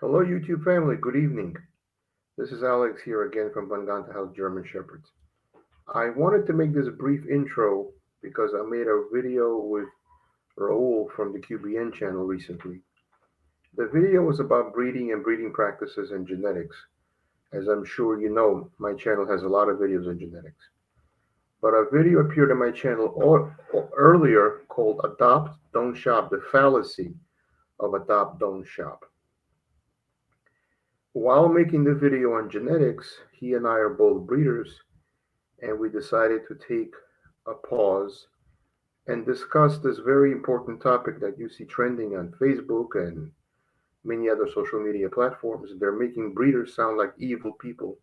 Hello, YouTube family. Good evening. This is Alex here again from Gonta House German Shepherds. I wanted to make this brief intro because I made a video with Raul from the QBN channel recently. The video was about breeding and breeding practices and genetics. As I'm sure you know, my channel has a lot of videos on genetics. But a video appeared on my channel earlier called Adopt, Don't Shop, the Fallacy of Adopt, Don't Shop. While making the video on genetics, he and I are both breeders, and we decided to take a pause and discuss this very important topic that you see trending on Facebook and many other social media platforms. They're making breeders sound like evil people,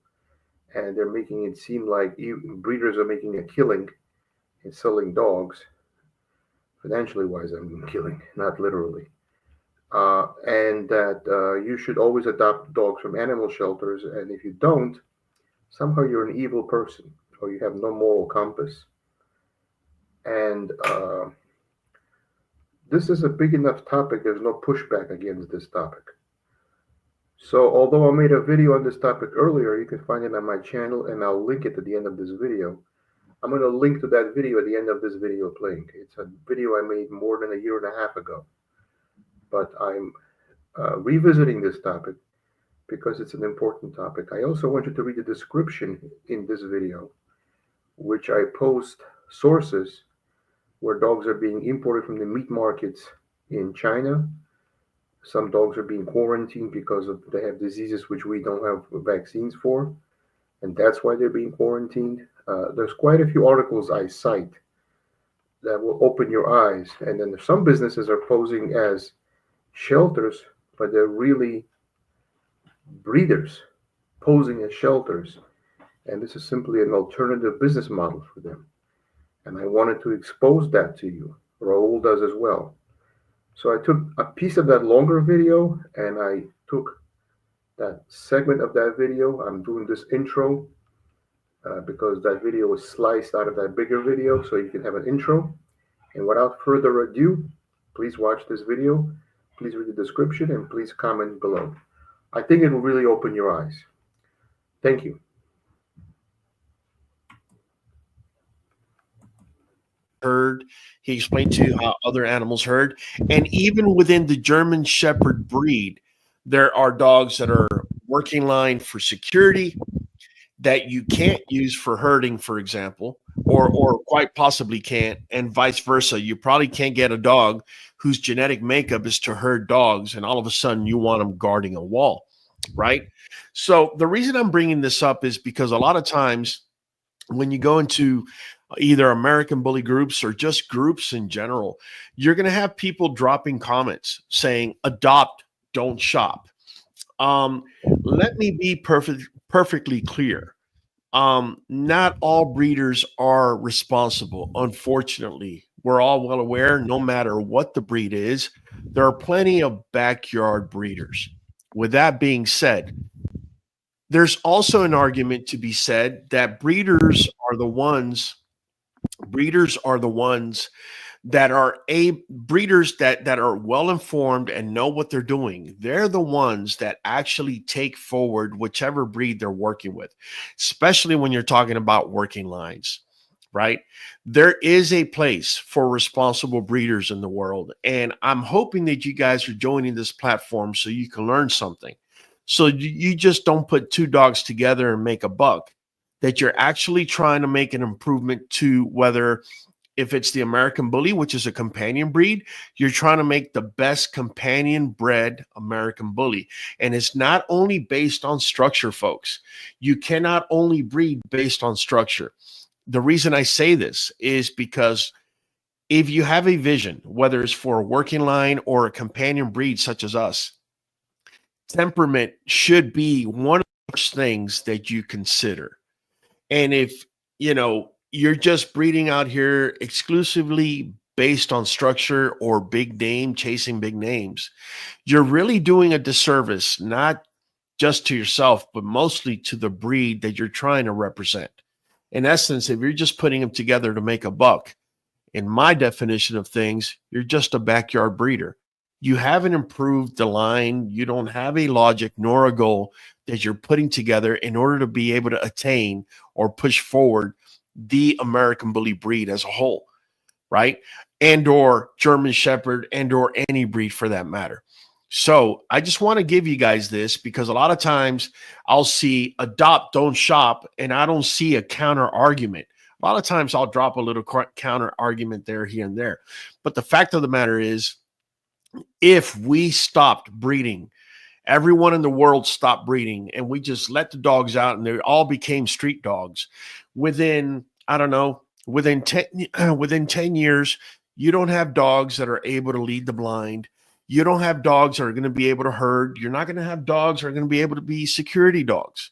and they're making it seem like breeders are making a killing and selling dogs. Financially wise, I'm killing, not literally. And that you should always adopt dogs from animal shelters, and if you don't, somehow you're an evil person or you have no moral compass. And this is a big enough topic, there's no pushback against this topic. So although I made a video on this topic earlier, you can find it on my channel, and I'll link it at the end of this video. I'm going to link to that video at the end of this video playing. It's a video I made more than a year and a half ago. But I'm revisiting this topic because it's an important topic. I also want you to read the description in this video, which I post sources where dogs are being imported from the meat markets in China. Some dogs are being quarantined because they have diseases which we don't have vaccines for, and that's why they're being quarantined. There's quite a few articles I cite that will open your eyes. And then some businesses are posing as shelters, but they're really breeders posing as shelters, and this is simply an alternative business model for them. And I wanted to expose that to you. Raul does as well. So I took a piece of that longer video and I took that segment of that video. I'm doing this intro because that video was sliced out of that bigger video, so you can have an intro. And without further ado, please watch this video. Please read the description and please comment below. I think it will really open your eyes. Thank you. Herd. He explained to you how other animals herd. And even within the German Shepherd breed, there are dogs that are working line for security that you can't use for herding, for example, or quite possibly can't, and vice versa. You probably can't get a dog whose genetic makeup is to herd dogs, and all of a sudden you want them guarding a wall, right? So the reason I'm bringing this up is because a lot of times when you go into either American bully groups or just groups in general, you're going to have people dropping comments saying, adopt, don't shop. Let me be perfectly clear. Not all breeders are responsible. Unfortunately, we're all well aware, no matter what the breed is, there are plenty of backyard breeders. With that being said, there's also an argument to be said that breeders are the ones that are breeders that are well informed and know what they're doing. They're the ones that actually take forward whichever breed they're working with, especially when you're talking about working lines, right? There is a place for responsible breeders in the world. And I'm hoping that you guys are joining this platform so you can learn something. So you just don't put two dogs together and make a buck, that you're actually trying to make an improvement to whether if it's the American Bully, which is a companion breed, you're trying to make the best companion bred American Bully. And it's not only based on structure, folks. You cannot only breed based on structure. The reason I say this is because if you have a vision, whether it's for a working line or a companion breed such as us, temperament should be one of those things that you consider. And if, you're just breeding out here exclusively based on structure or big name, chasing big names, you're really doing a disservice, not just to yourself, but mostly to the breed that you're trying to represent. In essence, if you're just putting them together to make a buck, in my definition of things, you're just a backyard breeder. You haven't improved the line. You don't have a logic nor a goal that you're putting together in order to be able to attain or push forward the American Bully breed as a whole, right? And or German Shepherd and or any breed for that matter. So I just want to give you guys this because a lot of times I'll see adopt, don't shop, and I don't see a counter argument. A lot of times I'll drop a little counter argument there, here and there. But the fact of the matter is, if we stopped breeding, everyone in the world stopped breeding, and we just let the dogs out and they all became street dogs, within, I don't know, within 10 years, you don't have dogs that are able to lead the blind. You don't have dogs that are going to be able to herd. You're not going to have dogs that are going to be able to be security dogs.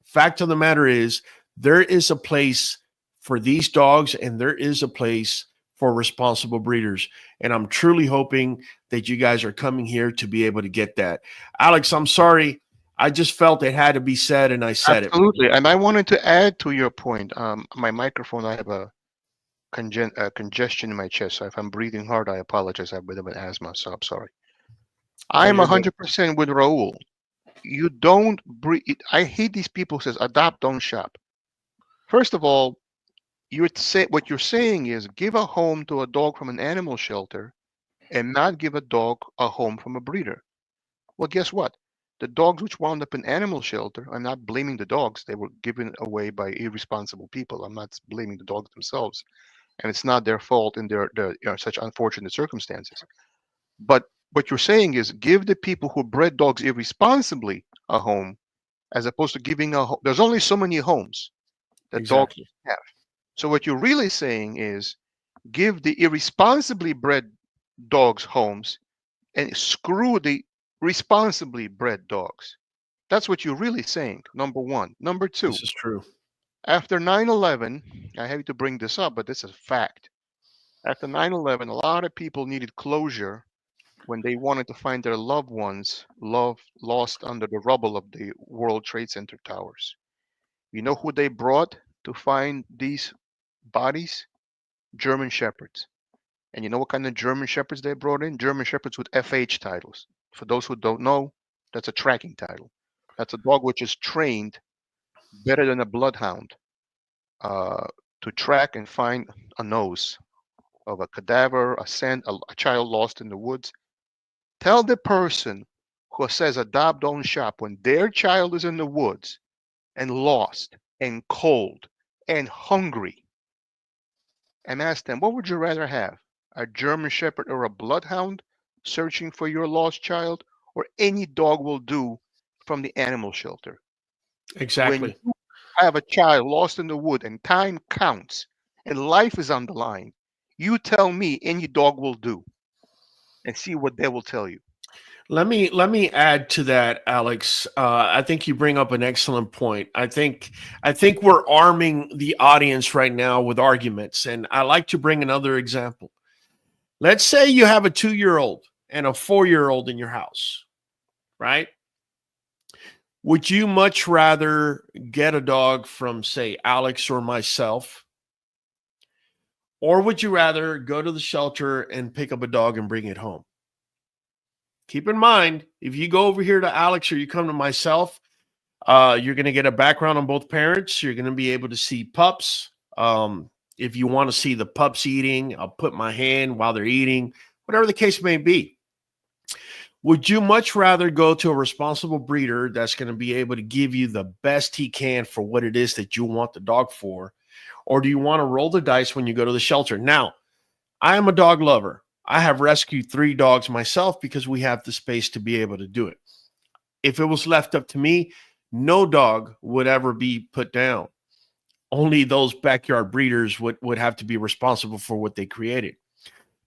Fact of the matter is, there is a place for these dogs, and there is a place for responsible breeders. And I'm truly hoping that you guys are coming here to be able to get that. Alex, I'm sorry. I just felt it had to be said, and I said it. Absolutely. And I wanted to add to your point. My microphone, I have a congestion in my chest. So if I'm breathing hard, I apologize. I have a bit of an asthma, so I'm sorry. I'm you're good. 100% with Raul. You don't breed. I hate these people who says adopt, don't shop. First of all, what you're saying is give a home to a dog from an animal shelter and not give a dog a home from a breeder. Well, guess what? The dogs which wound up in animal shelter, I'm not blaming the dogs. They were given away by irresponsible people. I'm not blaming the dogs themselves. And it's not their fault in their such unfortunate circumstances. But what you're saying is give the people who bred dogs irresponsibly a home as opposed to giving a home. There's only so many homes that dogs Exactly. have. So what you're really saying is give the irresponsibly bred dogs homes and screw the responsibly bred dogs. That's what you're really saying, number one. Number two, This is true. after 9/11, I hate to bring this up, but this is a fact. After 9/11, a lot of people needed closure when they wanted to find their loved ones lost under the rubble of the World Trade Center towers. You know who they brought to find these bodies? German Shepherds. And you know what kind of German Shepherds they brought in? German Shepherds with FH titles. For those who don't know, that's a tracking title. That's a dog which is trained better than a bloodhound to track and find a nose of a cadaver, a scent, a child lost in the woods. Tell the person who says adopt, don't shop, when their child is in the woods and lost and cold and hungry, and ask them, what would you rather have? A German Shepherd or a Bloodhound searching for your lost child, or any dog will do from the animal shelter? When Exactly. you have a child lost in the wood and time counts and life is on the line, you tell me any dog will do and see what they will tell you. Let me add to that, Alex. I think you bring up an excellent point. I think we're arming the audience right now with arguments, and I like to bring another example. Let's say you have a 2-year-old and a 4-year-old in your house, right? Would you much rather get a dog from, say, Alex or myself, Or would you rather go to the shelter and pick up a dog and bring it home? Keep in mind, if you go over here to Alex or you come to myself, you're going to get a background on both parents. You're going to be able to see pups. If you want to see the pups eating, I'll put my hand while they're eating, whatever the case may be. Would you much rather go to a responsible breeder that's going to be able to give you the best he can for what it is that you want the dog for? Or do you want to roll the dice when you go to the shelter? Now, I am a dog lover. I have rescued 3 dogs myself because we have the space to be able to do it. If it was left up to me, no dog would ever be put down. Only those backyard breeders would have to be responsible for what they created.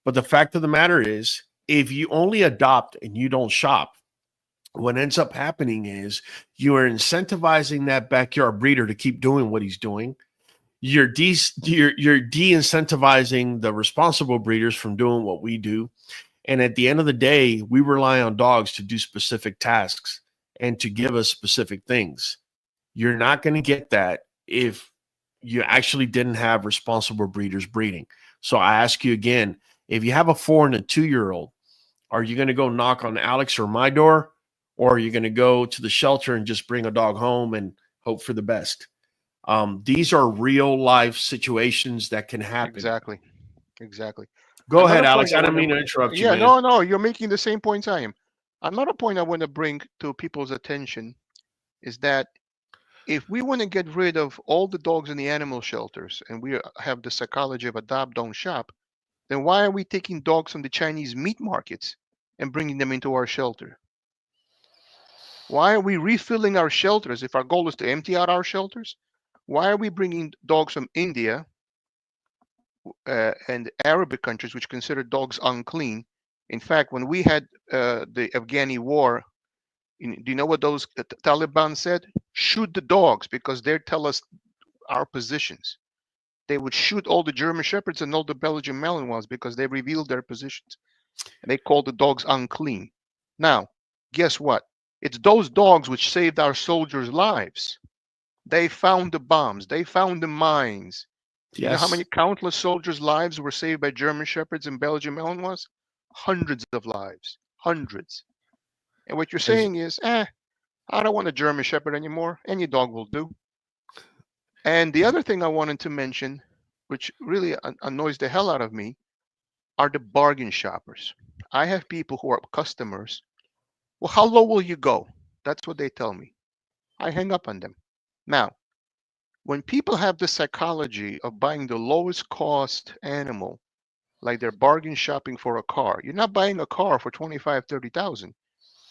But the fact of the matter is, if you only adopt and you don't shop, what ends up happening is you are incentivizing that backyard breeder to keep doing what he's doing. You're de-incentivizing the responsible breeders from doing what we do. And at the end of the day, we rely on dogs to do specific tasks and to give us specific things. You're not going to get that if you actually didn't have responsible breeders breeding. So I ask you again, if you have a 4 and a 2-year-old, are you going to go knock on Alex or my door? Or are you going to go to the shelter and just bring a dog home and hope for the best? These are real life situations that can happen. Exactly. Go Another ahead, Alex. point I don't mean to interrupt you, Yeah, man. no, you're making the same points I am. Another point I want to bring to people's attention is that if we want to get rid of all the dogs in the animal shelters and we have the psychology of adopt, don't shop, then why are we taking dogs from the Chinese meat markets and bringing them into our shelter? Why are we refilling our shelters if our goal is to empty out our shelters? Why are we bringing dogs from India and Arabic countries, which consider dogs unclean? In fact, when we had the Afghani war, do you know what those Taliban said? Shoot the dogs, because they tell us our positions. They would shoot all the German Shepherds and all the Belgian Malinois because they revealed their positions. And they called the dogs unclean. Now, guess what? It's those dogs which saved our soldiers' lives. They found the bombs. They found the mines. You know how many countless soldiers' lives were saved by German Shepherds and Belgian Malinois? Hundreds of lives. Hundreds. And what you're saying is, I don't want a German Shepherd anymore. Any dog will do. And the other thing I wanted to mention, which really annoys the hell out of me, are the bargain shoppers. I have people who are customers. Well, how low will you go? That's what they tell me. I hang up on them. Now, when people have the psychology of buying the lowest cost animal, like they're bargain shopping for a car, you're not buying a car for 25, 30,000.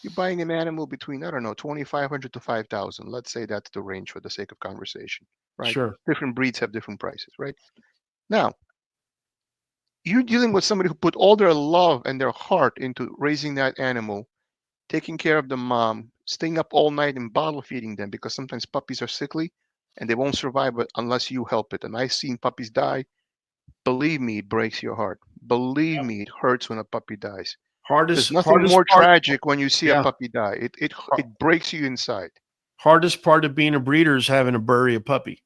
You're buying an animal between, I don't know, 2,500 to 5,000. Let's say that's the range for the sake of conversation, right? Sure. Different breeds have different prices, right? Now, you're dealing with somebody who put all their love and their heart into raising that animal, taking care of the mom, staying up all night and bottle feeding them, because sometimes puppies are sickly and they won't survive unless you help it. And I've seen puppies die. Believe me, it breaks your heart. Believe me, it hurts when a puppy dies. There's nothing more tragic when you see a puppy die. It breaks you inside. Hardest part of being a breeder is having to bury a puppy.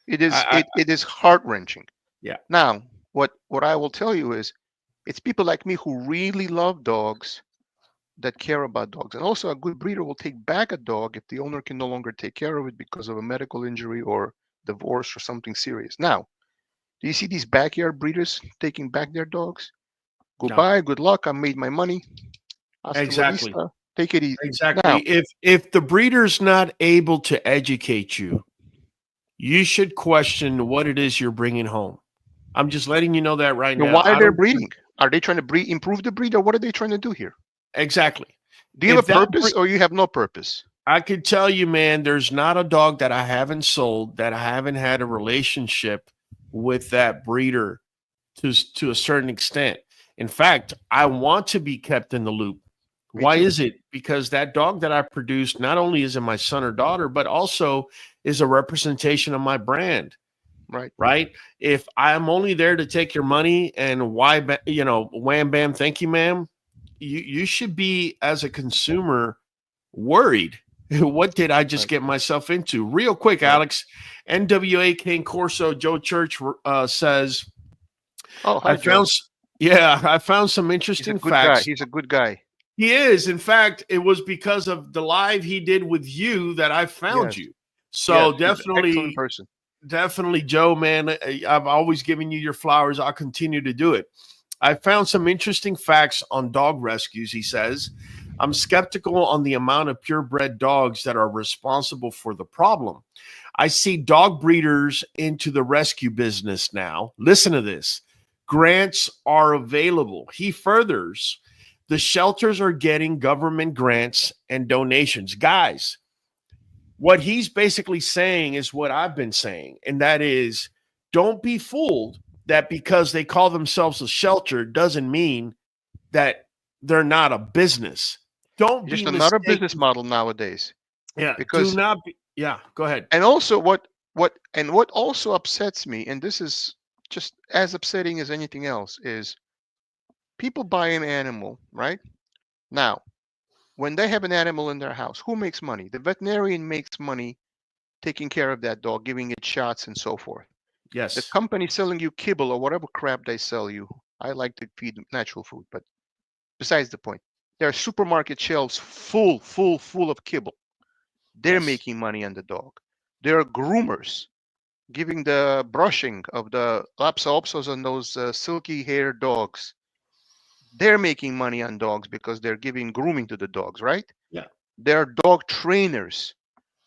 It is heart-wrenching. Yeah. Now, what I will tell you is, it's people like me who really love dogs, that care about dogs. And also, a good breeder will take back a dog if the owner can no longer take care of it because of a medical injury or divorce or something serious. Now, do you see these backyard breeders taking back their dogs? Goodbye, good luck. I made my money. Exactly. Take it easy. Exactly. Now, if the breeder's not able to educate you, you should question what it is you're bringing home. I'm just letting you know that right now. Why are they breeding? Are they trying to improve the breed, or what are they trying to do here? Exactly. Do you have a purpose, or you have no purpose? I could tell you, man, there's not a dog that I haven't sold that I haven't had a relationship with that breeder to a certain extent. In fact, I want to be kept in the loop. Why is it? Because that dog that I produced not only is it my son or daughter, but also is a representation of my brand. Right. If I'm only there to take your money and wham, bam, thank you, ma'am, you should be, as a consumer, worried. What did I just get myself into? Real quick, Alex, NWA King Corso Joe Church says, Oh, I hi, Joe. found, I found some He's a interesting good guy. facts. He's a good guy. He is. In fact, it was because of the live he did with you that I found Yes. you. Yes, So he's an excellent definitely, person. definitely, Joe, man, I've always given you your flowers. I'll continue to do it. I found some interesting facts on dog rescues. He says, I'm skeptical on the amount of purebred dogs that are responsible for the problem. I see dog breeders into the rescue business now. Listen to this. Grants are available. He furthers, the shelters are getting government grants and donations. Guys, what he's basically saying is what I've been saying, and that is, don't be fooled that because they call themselves a shelter doesn't mean that they're not a business. Don't Just be another mistaken. business model nowadays. Yeah, do Because not be. Yeah, go ahead. and also what also upsets me, and this is just as upsetting as anything else, is people buy an animal, right? Now, when they have an animal in their house, who makes money? The veterinarian makes money taking care of that dog, giving it shots and so forth. The Yes. company selling you kibble or whatever crap they sell you. I like to feed natural food, but besides the point, there are supermarket shelves full of kibble. They're Yes. making money on the dog. There are groomers giving the brushing of the Lapsa and those silky haired dogs. They're making money on dogs because they're giving grooming to the dogs, right? Yeah. There are dog trainers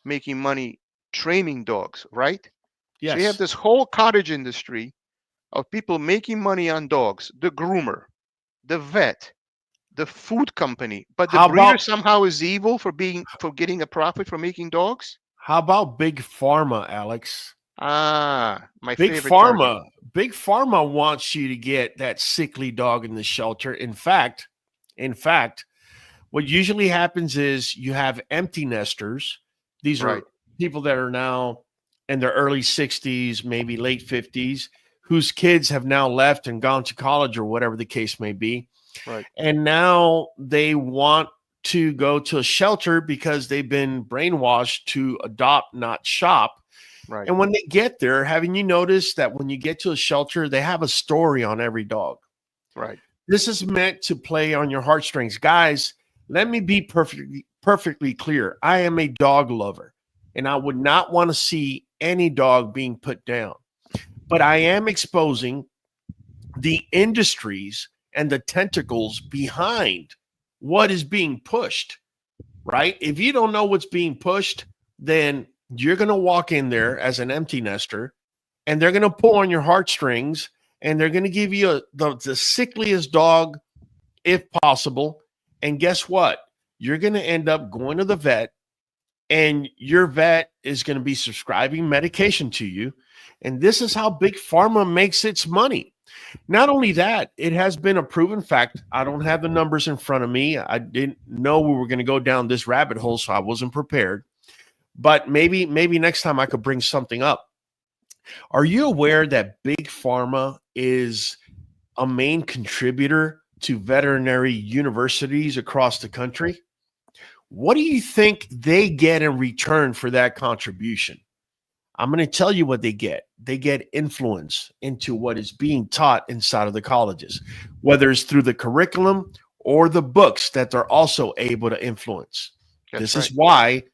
making money training dogs, right? So you have Yes. this whole cottage industry of people making money on dogs, the groomer, the vet, the food company, but the How breeder about somehow is evil for getting a profit from making dogs. big pharma, Alex? Ah, my Big favorite target. pharma, big pharma wants you to get that sickly dog in the shelter. In fact, what usually happens is you have empty nesters. These Right. are people that are now in their early 60s, maybe late 50s, whose kids have now left and gone to college or whatever the case may be. Right. And now they want to go to a shelter because they've been brainwashed to adopt, not shop. Right. And when they get there, haven't you noticed that when you get to a shelter, they have a story on every dog? Right. This is meant to play on your heartstrings. Guys, let me be perfectly clear. I am a dog lover, and I would not want to see any dog being put down. But I am exposing the industries and the tentacles behind what is being pushed, right? If you don't know what's being pushed, then you're going to walk in there as an empty nester and they're going to pull on your heartstrings and they're going to give you the sickliest dog if possible. And guess what? You're going to end up going to the vet and your vet is going to be prescribing medication to you. And this is how big pharma makes its money. Not only that, it has been a proven fact. I don't have the numbers in front of me. I didn't know we were going to go down this rabbit hole, so I wasn't prepared. But maybe next time I could bring something up. Are you aware that big pharma is a main contributor to veterinary universities across the country? What do you think they get in return for that contribution? I'm going to tell you what they get. They get influence into what is being taught inside of the colleges, whether it's through the curriculum or the books that they're also able to influence. This is why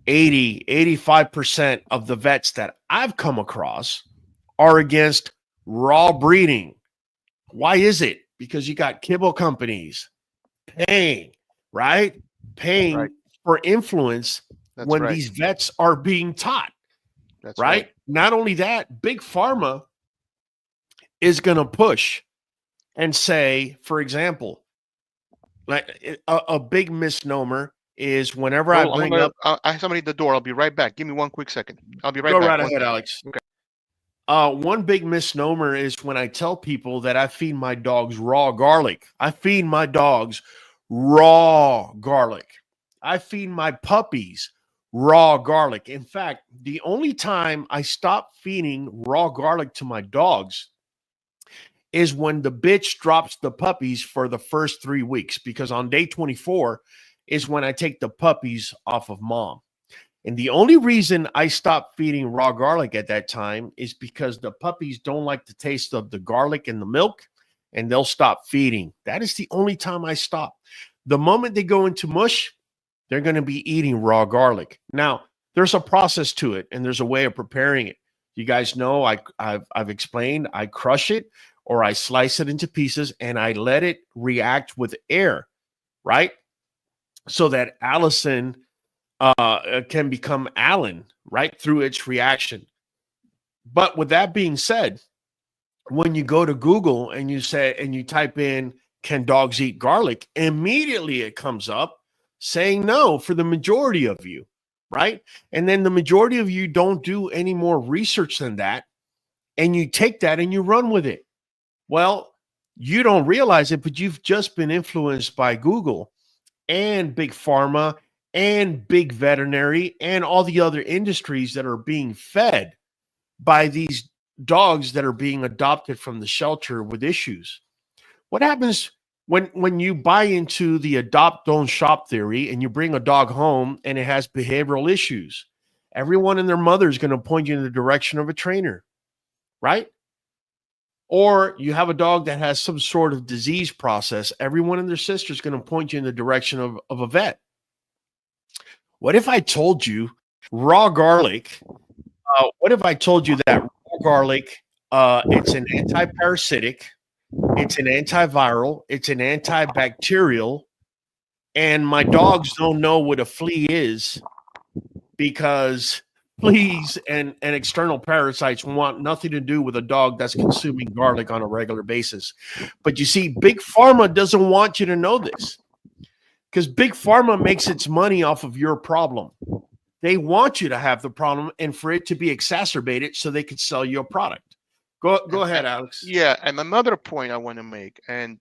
85% of the vets that I've come across are against raw breeding. Why is it? Because you got kibble companies paying, right? Paying for influence when these vets are being taught. That's right? Not only that, big pharma is going to push and say, for example, like a big misnomer is whenever I bring up. I have somebody at the door. I'll be right back. Give me one quick second. I'll be right back. Go right ahead, Alex. Okay. One big misnomer is when I tell people that I feed my dogs raw garlic. I feed my dogs raw garlic. I feed my puppies raw garlic. In fact, the only time I stop feeding raw garlic to my dogs is when the bitch drops the puppies for the first 3 weeks, because on day 24 is when I take the puppies off of mom. And the only reason I stopped feeding raw garlic at that time is because the puppies don't like the taste of the garlic and the milk, and they'll stop feeding. That is the only time I stop. The moment they go into mush, they're going to be eating raw garlic. Now, there's a process to it, and there's a way of preparing it. You guys know I've explained. I crush it or I slice it into pieces, and I let it react with air, right? So that Allison can become Alan, right, through its reaction. But with that being said, when you go to Google and you say and you type in "can dogs eat garlic," immediately it comes up saying no for the majority of you, right? And then the majority of you don't do any more research than that, and you take that and you run with it. Well, you don't realize it, but you've just been influenced by Google and big pharma and big veterinary and all the other industries that are being fed by these dogs that are being adopted from the shelter with issues. What happens when you buy into the adopt don't shop theory and you bring a dog home and it has behavioral issues? Everyone and their mother is going to point you in the direction of a trainer, right? Or you have a dog that has some sort of disease process. Everyone and their sister is going to point you in the direction of a vet. What if I told you raw garlic? What if I told you that raw garlic, it's an anti-parasitic, it's an antiviral, it's an antibacterial, and my dogs don't know what a flea is because fleas and external parasites want nothing to do with a dog that's consuming garlic on a regular basis. But you see, Big Pharma doesn't want you to know this because Big Pharma makes its money off of your problem. They want you to have the problem and for it to be exacerbated so they can sell you a product. Go ahead, Alex. Yeah, and another point I want to make, and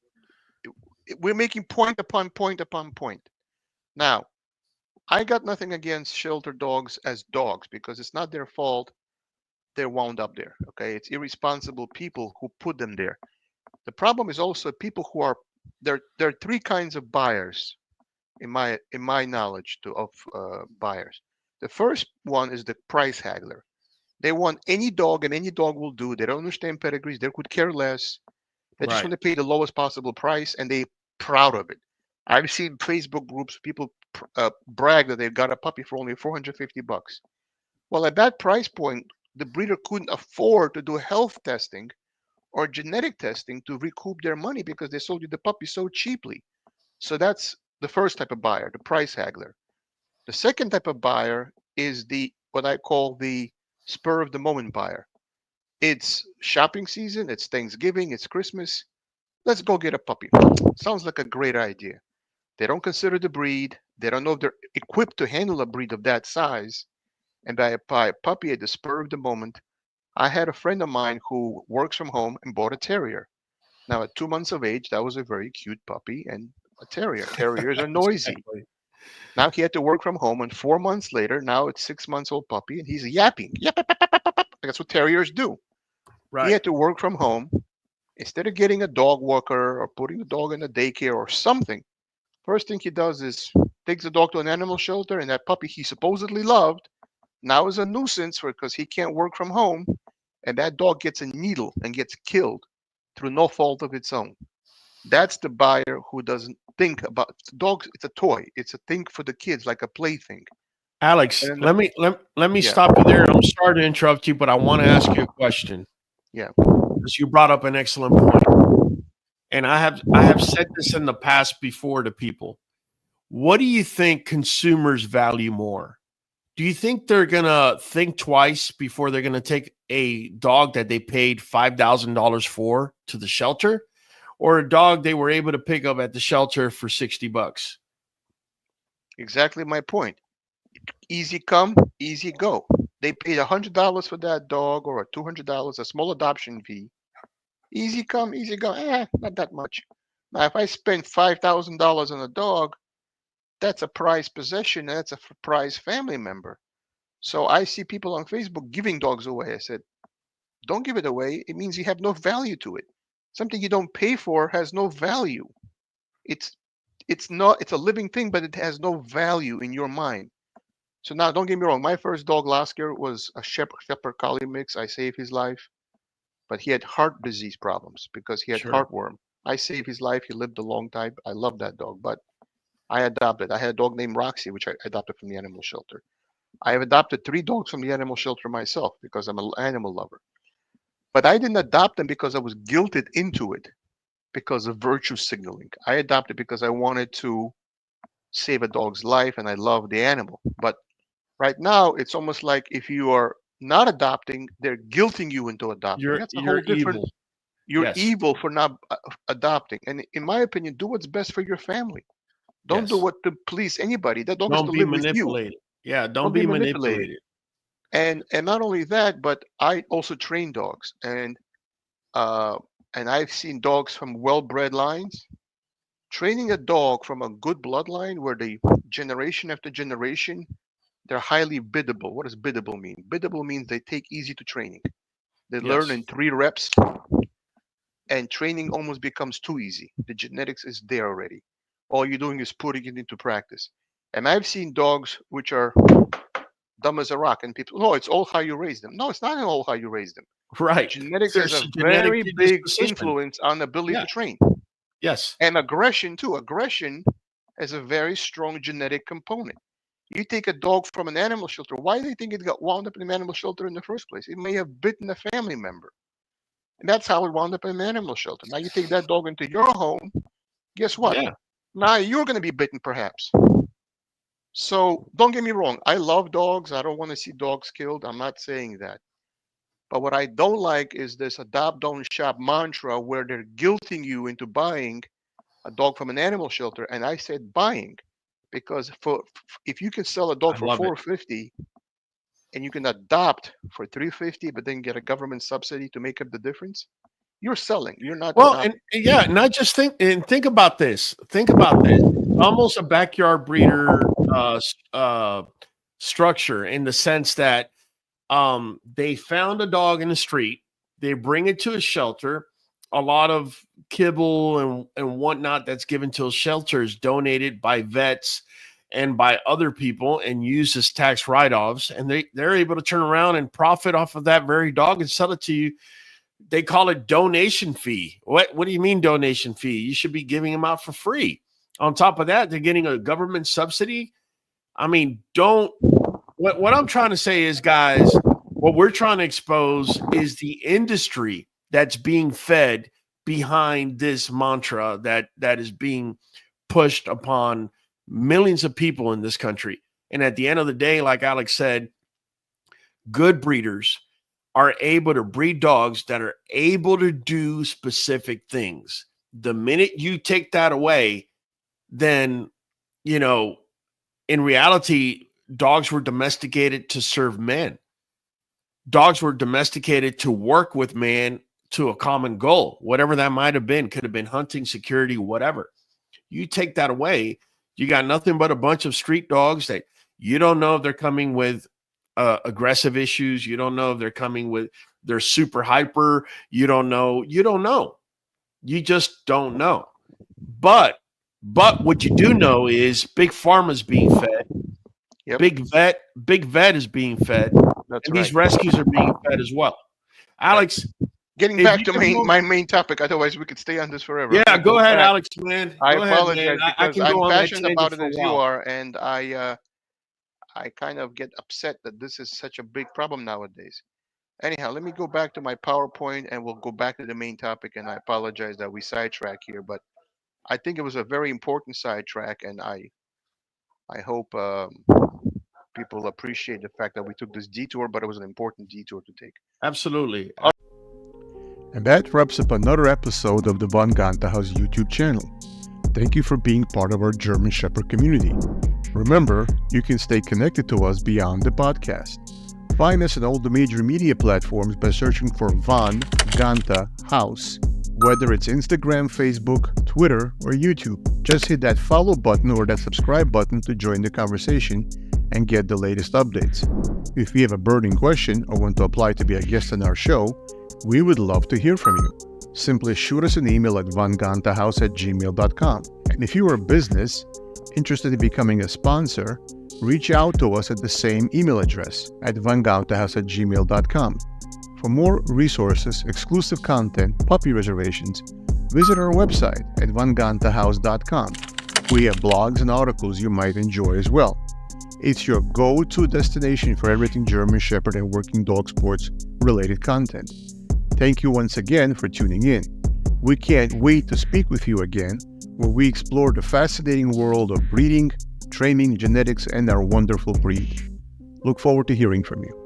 we're making point upon point upon point. Now, I got nothing against shelter dogs as dogs because it's not their fault they're wound up there. Okay, it's irresponsible people who put them there. The problem is also people who are there. There are three kinds of buyers, in my knowledge of buyers. The first one is the price haggler. They want any dog and any dog will do. They don't understand pedigrees. They could care less. They just Right. want to pay the lowest possible price and they proud of it. I've seen Facebook groups, people brag that they've got a puppy for only $450. Well, at that price point, the breeder couldn't afford to do health testing or genetic testing to recoup their money because they sold you the puppy so cheaply. So that's the first type of buyer, the price haggler. The second type of buyer is the what I call the spur of the moment buyer. It's shopping season, it's Thanksgiving, it's Christmas. Let's go get a puppy. Sounds like a great idea. They don't consider the breed. They don't know if they're equipped to handle a breed of that size. And buy a puppy at the spur of the moment. I had a friend of mine who works from home and bought a terrier. Now, at 2 months of age, that was a very cute puppy and a terrier. Terriers are noisy. Exactly. Now he had to work from home, and 4 months later, now it's 6 months old puppy, and he's yapping. Yap, yap, yap, yap, yap, yap. That's what terriers do. He Right. had to work from home. Instead of getting a dog walker or putting the dog in a daycare or something, first thing he does is takes the dog to an animal shelter, and that puppy he supposedly loved now is a nuisance because he can't work from home, and that dog gets a needle and gets killed through no fault of its own. That's the buyer who doesn't think about dogs. It's a toy. It's a thing for the kids, like a plaything. Alex, And then let me yeah, stop you there. I'm sorry to interrupt you, but I want to ask you a question yeah. because you brought up an excellent point. And I have said this in the past before to people. What do you think consumers value more? Do you think they're gonna think twice before they're gonna take a dog that they paid $5,000 for to the shelter, or a dog they were able to pick up at the shelter for $60? Exactly my point. Easy come, easy go. They paid $100 for that dog or $200, a small adoption fee. Easy come, easy go. Not that much. Now, if I spend $5,000 on a dog, that's a prized possession and that's a prized family member. So I see people on Facebook giving dogs away. I said, don't give it away. It means you have no value to it. Something you don't pay for has no value. It's it's not it's a living thing, but it has no value in your mind. So now, don't get me wrong. My first dog last year was a Shepherd Collie mix. I saved his life, but he had heart disease problems because he had Sure. heartworm. I saved his life. He lived a long time. I love that dog, but I adopted. I had a dog named Roxy, which I adopted from the animal shelter. I have adopted 3 dogs from the animal shelter myself because I'm an animal lover. But I didn't adopt them because I was guilted into it because of virtue signaling. I adopted because I wanted to save a dog's life and I love the animal. But right now, it's almost like if you are not adopting, they're guilting you into adopting. That's a whole You're different. evil. You're Yes. evil for not adopting. And in my opinion, do what's best for your family. Don't do Yes. what to please anybody. That dog has to Don't be live with you. manipulated. Yeah, don't Don't be be manipulated. manipulated. And not only that, but I also train dogs, uh, and I've seen dogs from well-bred lines. Training a dog from a good bloodline, where the generation after generation, they're highly biddable. What does biddable mean? Biddable means they take easy to training. They learn Yes. in 3 reps, and training almost becomes too easy. The genetics is there already. All you're doing is putting it into practice. And I've seen dogs which are dumb as a rock, and people, no, it's all how you raise them. No, it's not all how you raise them. Right. Genetics has There's a a genetic very big predisposition. influence on the ability Yeah. to train. Yes. And aggression too. Aggression has a very strong genetic component. You take a dog from an animal shelter. Why do they think it got wound up in an animal shelter in the first place? It may have bitten a family member. And that's how it wound up in an animal shelter. Now you take that dog into your home. Guess what? Yeah. Now you're going to be bitten perhaps. So don't get me wrong. I love dogs. I don't want to see dogs killed. I'm not saying that. But what I don't like is this adopt, don't shop mantra where they're guilting you into buying a dog from an animal shelter. And I said buying because if you can sell a dog I for love it. $450 and you can adopt for $350, but then get a government subsidy to make up the difference, you're selling. You're not Well, adopting. and yeah, not just think about this. Think about this. Almost a backyard breeder structure in the sense that they found a dog in the street, they bring it to a shelter, a lot of kibble and whatnot that's given to shelters donated by vets and by other people and used as tax write-offs, and they're able to turn around and profit off of that very dog and sell it to you. They call it donation fee. What do you mean donation fee? You should be giving them out for free. On top of that, they're getting a government subsidy. I mean, what I'm trying to say is, guys, what we're trying to expose is the industry that's being fed behind this mantra that is being pushed upon millions of people in this country. And at the end of the day, like Alex said, good breeders are able to breed dogs that are able to do specific things. The minute you take that away, then, in reality, dogs were domesticated to serve men. Dogs were domesticated to work with man to a common goal, whatever that might have been. Could have been hunting, security, whatever. You take that away, you got nothing but a bunch of street dogs that you don't know if they're coming with aggressive issues. You don't know if they're coming with, they're super hyper. You don't know. You just don't know. But what you do know is big pharma is being fed. Yep. Big vet is being fed. That's and right. these rescues are being fed as well. Alex, getting if back you to can my main topic, otherwise we could stay on this forever. yeah, Let's go ahead, back. Alex, man. I Go ahead, apologize man. I because can go I'm on that passionate tangent about it for a as you while. are, and I kind of get upset that this is such a big problem nowadays. Anyhow, let me go back to my PowerPoint and we'll go back to the main topic. And I apologize that we sidetrack here, but I think it was a very important sidetrack, and I hope people appreciate the fact that we took this detour, but it was an important detour to take. Absolutely. And that wraps up another episode of the Von Gonta House YouTube channel. Thank you for being part of our German Shepherd community. Remember, you can stay connected to us beyond the podcast. Find us on all the major media platforms by searching for Von Gonta House. Whether it's Instagram, Facebook, Twitter, or YouTube, just hit that follow button or that subscribe button to join the conversation and get the latest updates. If you have a burning question or want to apply to be a guest on our show, we would love to hear from you. Simply shoot us an email at vongontahouse@gmail.com. And if you are a business interested in becoming a sponsor, reach out to us at the same email address at vangantahouse@gmail.com. For more resources, exclusive content, puppy reservations, visit our website at vangantahouse.com. We have blogs and articles you might enjoy as well. It's your go-to destination for everything German Shepherd and working dog sports related content. Thank you once again for tuning in. We can't wait to speak with you again, where we explore the fascinating world of breeding, training, genetics, and our wonderful breed. Look forward to hearing from you.